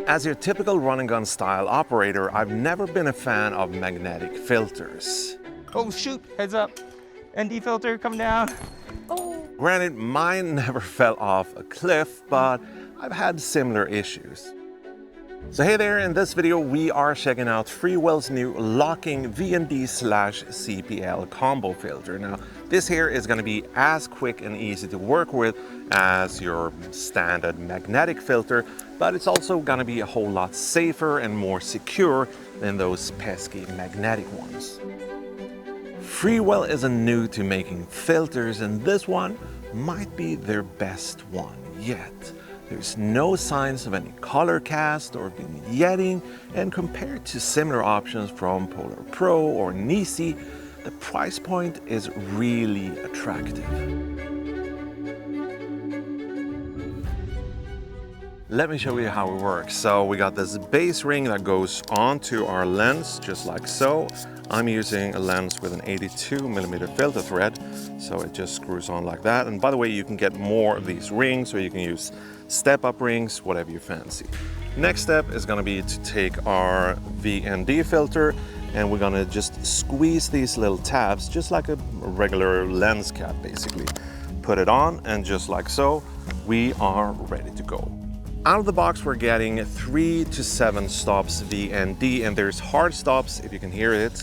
As your typical run and gun style operator, I've never been a fan of magnetic filters. Oh shoot, heads up. ND filter, come down. Granted, mine never fell off a cliff, but I've had similar issues. So hey there, in this video we are checking out Freewell's new Locking VND/CPL combo filter. Now this here is going to be as quick and easy to work with as your standard magnetic filter, but it's also going to be a whole lot safer and more secure than those pesky magnetic ones. Freewell isn't new to making filters, and this one might be their best one yet. There's no signs of any color cast or vignetting, and compared to similar options from PolarPro or Nisi, the price point is really attractive. Let me show you how it works. So we got this base ring that goes onto our lens, just like so. I'm using a lens with an 82mm filter thread, so it just screws on like that. And by the way, you can get more of these rings, or you can use step-up rings, whatever you fancy. Next step is going to be to take our VND filter, and we're going to just squeeze these little tabs, just like a regular lens cap basically. Put it on, and just like so, we are ready to go. Out of the box, we're getting 3 to 7 stops VND, and there's hard stops, if you can hear it,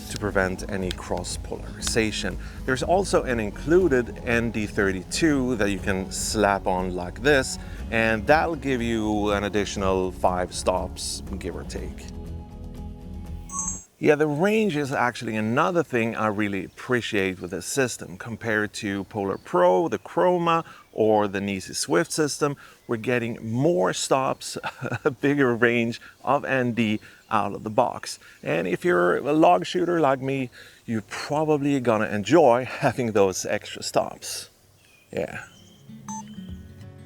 to prevent any cross polarization. There's also an included ND32 that you can slap on like this, and that'll give you an additional 5 stops, give or take. Yeah, the range is actually another thing I really appreciate with this system. Compared to PolarPro, the Chroma, or the Nisi Swift system, we're getting more stops, a bigger range of ND out of the box. And if you're a log shooter like me, you're probably gonna enjoy having those extra stops. Yeah.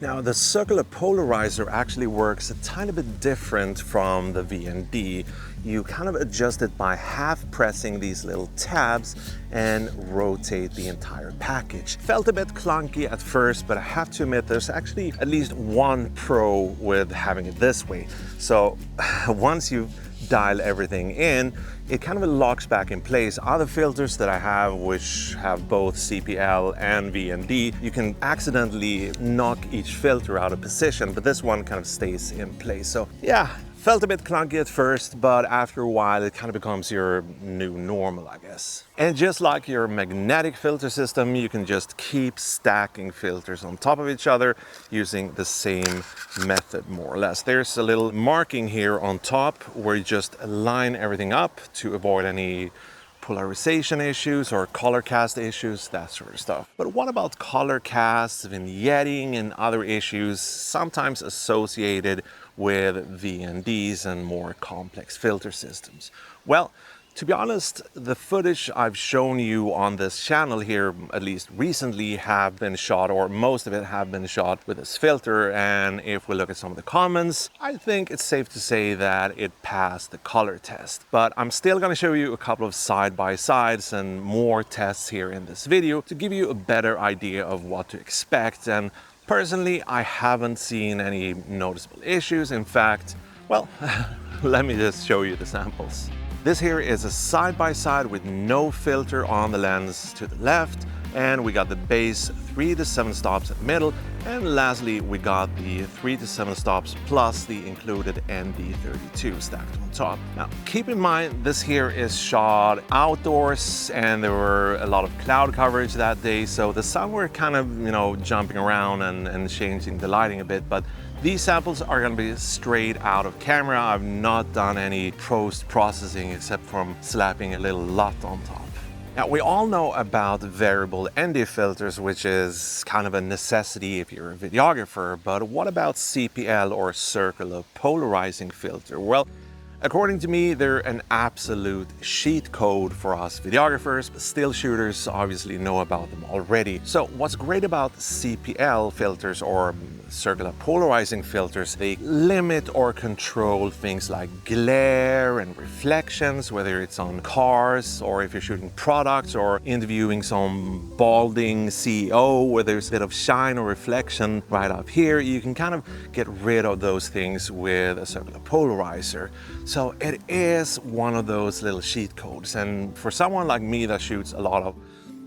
Now, the circular polarizer actually works a tiny bit different from the VND. You kind of adjust it by half pressing these little tabs and rotate the entire package. Felt a bit clunky at first, but I have to admit there's actually at least one pro with having it this way. So once you dial everything in, it kind of locks back in place. Other filters that I have, which have both CPL and VND, you can accidentally knock each filter out of position, but this one kind of stays in place. So yeah, felt a bit clunky at first, but after a while it kind of becomes your new normal, I guess. And just like your magnetic filter system, you can just keep stacking filters on top of each other using the same method, more or less. There's a little marking here on top where you just line everything up to avoid any polarization issues or color cast issues, that sort of stuff. But what about color casts, vignetting, and other issues sometimes associated with VNDs and more complex filter systems? Well, to be honest, the footage I've shown you on this channel here, at least recently, have been shot, or most of it have been shot with this filter. And if we look at some of the comments, I think it's safe to say that it passed the color test. But I'm still going to show you a couple of side-by-sides and more tests here in this video to give you a better idea of what to expect. And personally, I haven't seen any noticeable issues. In fact, well, let me just show you the samples. This here is a side-by-side with no filter on the lens to the left, and we got the base 3 to 7 stops in the middle, and lastly we got the 3 to 7 stops plus the included ND32 stacked on top. Now keep in mind, this here is shot outdoors and there were a lot of cloud coverage that day, so the sun were kind of, you know, jumping around and changing the lighting a bit, but these samples are going to be straight out of camera. I've not done any post-processing except from slapping a little LUT on top. Now, we all know about variable ND filters, which is kind of a necessity if you're a videographer, but what about CPL or circular polarizing filter? Well, According to me, they're an absolute cheat code for us videographers, but still shooters obviously know about them already. So what's great about CPL filters, or circular polarizing filters, they limit or control things like glare and reflections, whether it's on cars or if you're shooting products or interviewing some balding CEO where there's a bit of shine or reflection right up here. You can kind of get rid of those things with a circular polarizer. So it is one of those little cheat codes, and for someone like me that shoots a lot of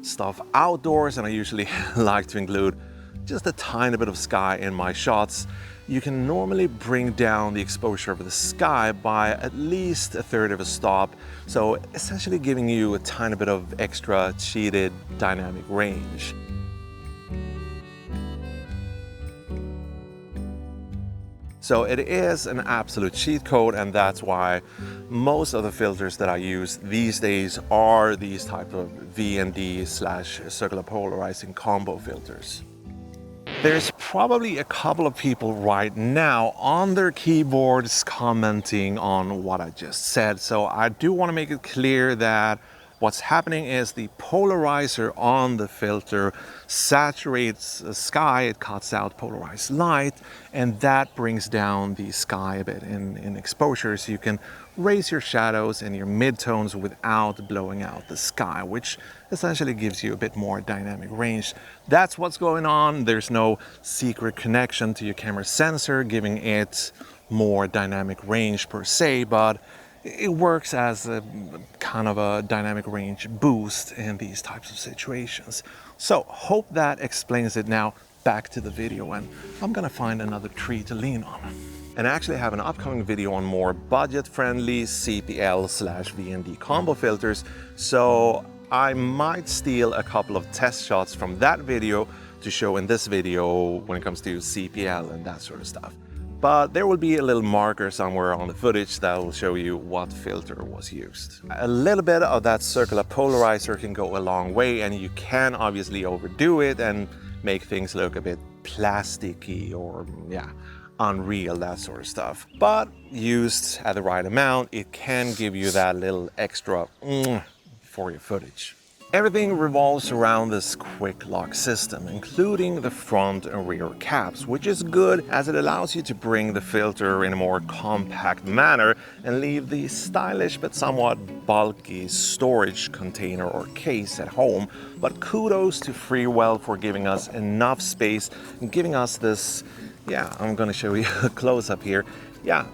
stuff outdoors, and I usually like to include just a tiny bit of sky in my shots, you can normally bring down the exposure of the sky by at least a third of a stop, so essentially giving you a tiny bit of extra cheated dynamic range. So it is an absolute cheat code, and that's why most of the filters that I use these days are these type of VND / circular polarizing combo filters. There's probably a couple of people right now on their keyboards commenting on what I just said. So I do want to make it clear that what's happening is the polarizer on the filter saturates the sky, it cuts out polarized light, and that brings down the sky a bit in exposure, so you can raise your shadows and your midtones without blowing out the sky, which essentially gives you a bit more dynamic range. That's what's going on. There's no secret connection to your camera sensor giving it more dynamic range per se, but it works as a kind of a dynamic range boost in these types of situations. So hope that explains it. Now back to the video, and I'm gonna find another tree to lean on. And I actually have an upcoming video on more budget-friendly CPL / VND combo filters, so I might steal a couple of test shots from that video to show in this video when it comes to CPL and that sort of stuff. But there will be a little marker somewhere on the footage that will show you what filter was used. A little bit of that circular polarizer can go a long way, and you can obviously overdo it and make things look a bit plasticky or unreal, that sort of stuff. But used at the right amount, it can give you that little extra for your footage. Everything revolves around this quick lock system, including the front and rear caps, which is good as it allows you to bring the filter in a more compact manner and leave the stylish but somewhat bulky storage container or case at home. But kudos to Freewell for giving us enough space and giving us this, I'm gonna show you a close-up here.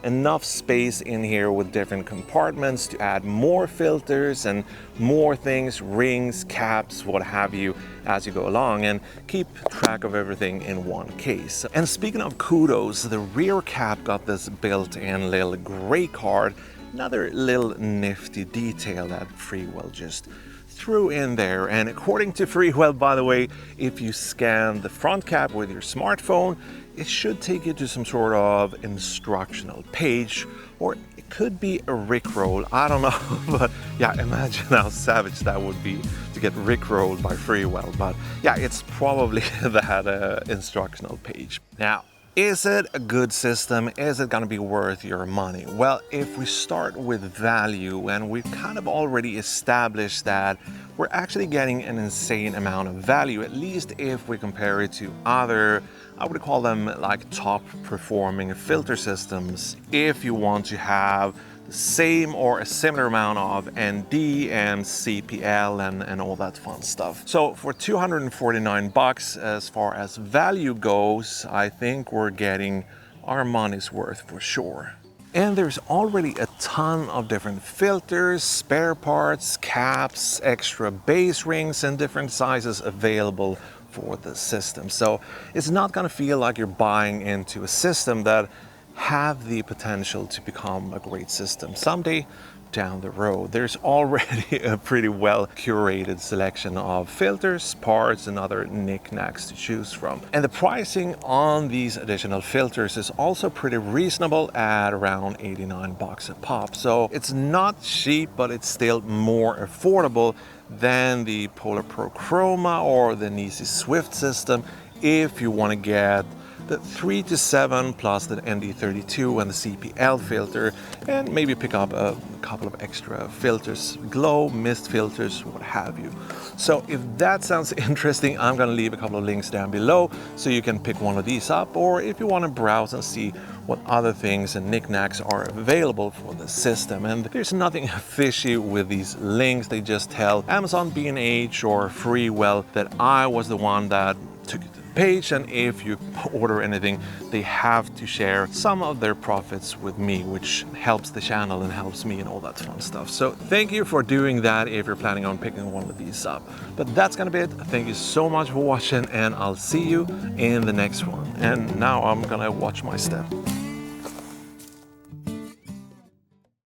Enough space in here with different compartments to add more filters and more things, rings, caps, what have you, as you go along, and keep track of everything in one case. And speaking of kudos, the rear cap got this built-in little gray card, another little nifty detail that Freewell just threw in there. And according to Freewell, by the way, if you scan the front cap with your smartphone, it should take you to some sort of instructional page, or it could be a rickroll, I don't know. But imagine how savage that would be to get rickrolled by Freewell. But it's probably that instructional page. Now, is it a good system? Is it gonna be worth your money? Well, if we start with value, and we've kind of already established that we're actually getting an insane amount of value, at least if we compare it to other, I would call them like top performing filter systems, if you want to have the same or a similar amount of ND and CPL and all that fun stuff. So for 249 bucks, as far as value goes, I think we're getting our money's worth for sure. And there's already a ton of different filters, spare parts, caps, extra base rings, and different sizes available for the system. So it's not gonna feel like you're buying into a system that have the potential to become a great system someday down the road. There's already a pretty well curated selection of filters, parts, and other knickknacks to choose from. And the pricing on these additional filters is also pretty reasonable at around 89 bucks a pop. So it's not cheap, but it's still more affordable than the PolarPro Chroma or the Nisi Swift system if you want to get the 3 to 7 plus the ND32 and the CPL filter, and maybe pick up a couple of extra filters, glow, mist filters, what have you. So if that sounds interesting, I'm gonna leave a couple of links down below so you can pick one of these up, or if you wanna browse and see what other things and knickknacks are available for the system. And there's nothing fishy with these links, they just tell Amazon, B&H or Freewell that I was the one that took it to the page, and if you order anything, they have to share some of their profits with me, which helps the channel and helps me and all that fun stuff. So thank you for doing that if you're planning on picking one of these up. But that's gonna be it. Thank you so much for watching, and I'll see you in the next one. And now I'm gonna watch my step.